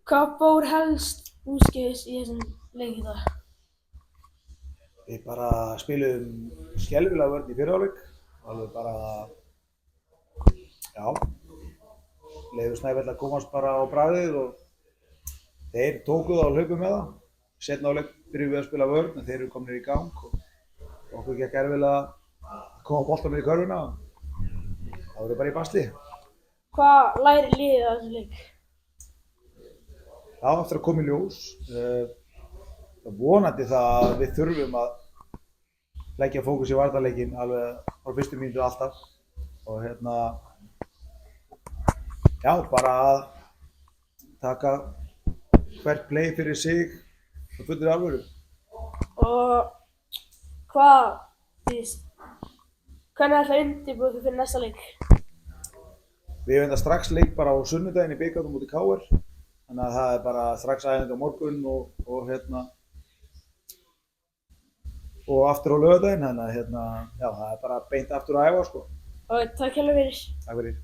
Hvað fór helst úrskeiðis í þessum leik í dag? Við bara spiluðum skelfilega vörn í fyrri hálfleik, alveg bara, já, leyfðu Snæfell að komast bara á bragðið og þeir tóku það á hlaupu með það. Seinna hálfleik byrjuðum við að spila vörn en þeir eru komnir í gang og okkur gekk erfiðlega að koma boltanum í körfuna og það voru bara í basli. Hvað lærir liðið af þessum leik? Það á eftir að koma í ljós. Vonandi það að við þurfum að leggja fókus í varnarleikinn alveg á fyrstu mínútu alltaf og já, bara að taka hvert play fyrir sig og fullri alvöru. Og hvernig ætlar að undirbúa þig fyrir næsta leik? Við höfum strax leik bara á sunnudaginn í bikarnum móti KR, þannig að það er bara strax æfing á morgun og aftur á laugardaginn, þannig að já, það er bara beint aftur að æfa sko. Og takk hérlega fyrir. Takk fyrir.